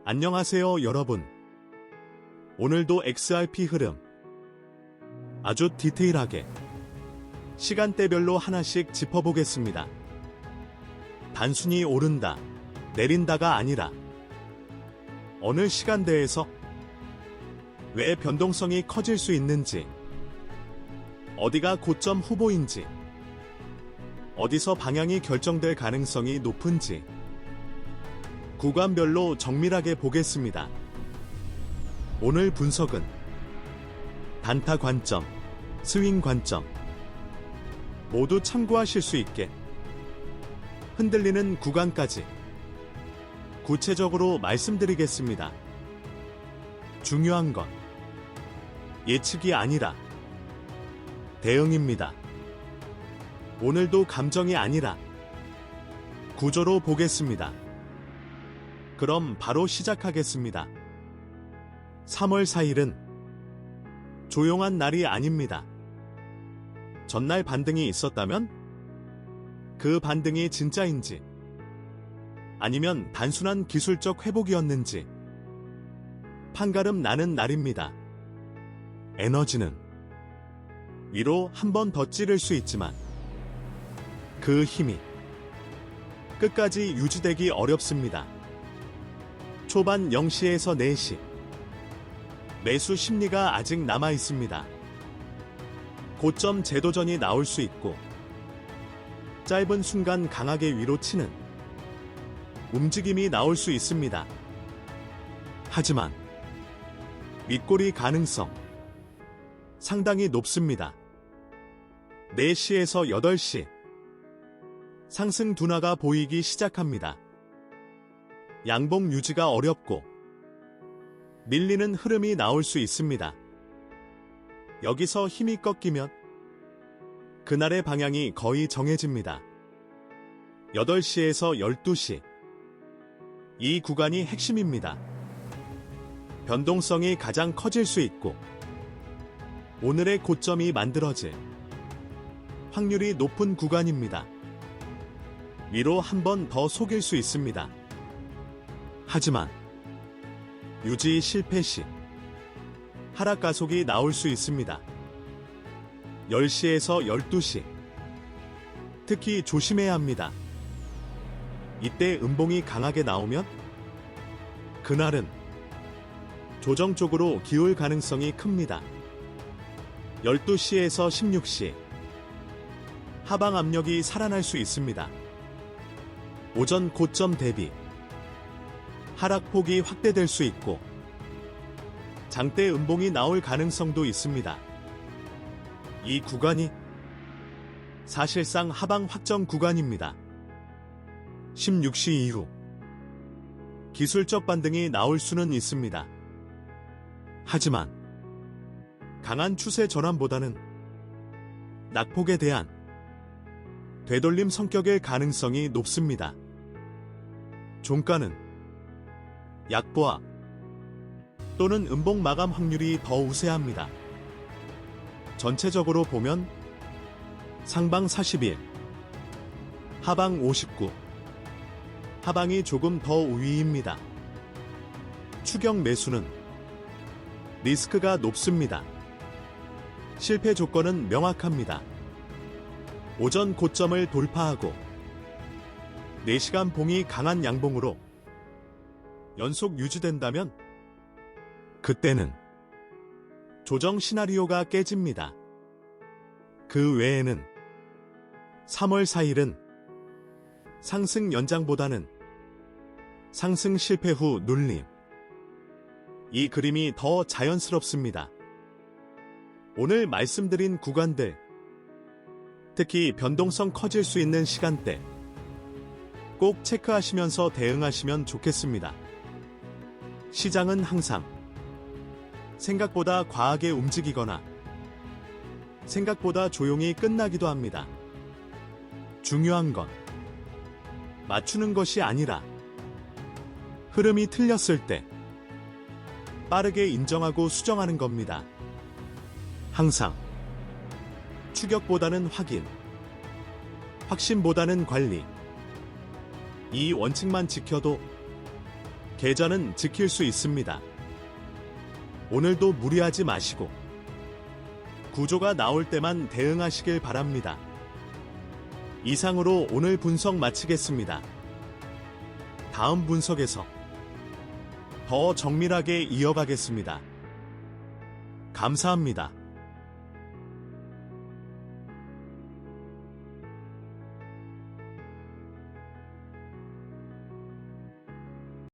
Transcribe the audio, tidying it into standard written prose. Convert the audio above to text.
안녕하세요, 여러분. 오늘도 XRP 흐름 아주 디테일하게 시간대별로 하나씩 짚어보겠습니다. 단순히 오른다, 내린다가 아니라 어느 시간대에서 왜 변동성이 커질 수 있는지, 어디가 고점 후보인지, 어디서 방향이 결정될 가능성이 높은지 구간별로 정밀하게 보겠습니다. 오늘 분석은 단타 관점, 스윙 관점 모두 참고하실 수 있게 흔들리는 구간까지 구체적으로 말씀드리겠습니다. 중요한 건 예측이 아니라 대응입니다. 오늘도 감정이 아니라 구조로 보겠습니다. 그럼 바로 시작하겠습니다. 3월 4일은 조용한 날이 아닙니다. 전날 반등이 있었다면 그 반등이 진짜인지 아니면 단순한 기술적 회복이었는지 판가름 나는 날입니다. 에너지는 위로 한 번 더 찌를 수 있지만 그 힘이 끝까지 유지되기 어렵습니다. 초반 0시에서 4시 매수 심리가 아직 남아 있습니다. 고점 재도전이 나올 수 있고 짧은 순간 강하게 위로 치는 움직임이 나올 수 있습니다. 하지만 윗꼬리 가능성 상당히 높습니다. 4시에서 8시 상승 둔화가 보이기 시작합니다. 양봉 유지가 어렵고 밀리는 흐름이 나올 수 있습니다. 여기서 힘이 꺾이면 그날의 방향이 거의 정해집니다. 8시에서 12시 이 구간이 핵심입니다. 변동성이 가장 커질 수 있고 오늘의 고점이 만들어질 확률이 높은 구간입니다. 위로 한 번 더 속일 수 있습니다. 하지만 유지 실패 시 하락 가속이 나올 수 있습니다. 10시에서 12시 특히 조심해야 합니다. 이때 음봉이 강하게 나오면 그날은 조정 쪽으로 기울 가능성이 큽니다. 12시에서 16시 하방 압력이 살아날 수 있습니다. 오전 고점 대비 하락폭이 확대될 수 있고 장대 음봉이 나올 가능성도 있습니다. 이 구간이 사실상 하방 확정 구간입니다. 16시 이후 기술적 반등이 나올 수는 있습니다. 하지만 강한 추세 전환보다는 낙폭에 대한 되돌림 성격의 가능성이 높습니다. 종가는 약보합 또는 음봉 마감 확률이 더 우세합니다. 전체적으로 보면 상방 41, 하방 59, 하방이 조금 더 우위입니다. 추격 매수는 리스크가 높습니다. 실패 조건은 명확합니다. 오전 고점을 돌파하고 4시간 봉이 강한 양봉으로 연속 유지된다면 그때는 조정 시나리오가 깨집니다. 그 외에는 3월 4일은 상승 연장보다는 상승 실패 후 눌림, 이 그림이 더 자연스럽습니다. 오늘 말씀드린 구간들, 특히 변동성 커질 수 있는 시간대 꼭 체크하시면서 대응하시면 좋겠습니다. 시장은 항상 생각보다 과하게 움직이거나 생각보다 조용히 끝나기도 합니다. 중요한 건 맞추는 것이 아니라 흐름이 틀렸을 때 빠르게 인정하고 수정하는 겁니다. 항상 추격보다는 확인, 확신보다는 관리, 이 원칙만 지켜도 계좌는 지킬 수 있습니다. 오늘도 무리하지 마시고 구조가 나올 때만 대응하시길 바랍니다. 이상으로 오늘 분석 마치겠습니다. 다음 분석에서 더 정밀하게 이어가겠습니다. 감사합니다.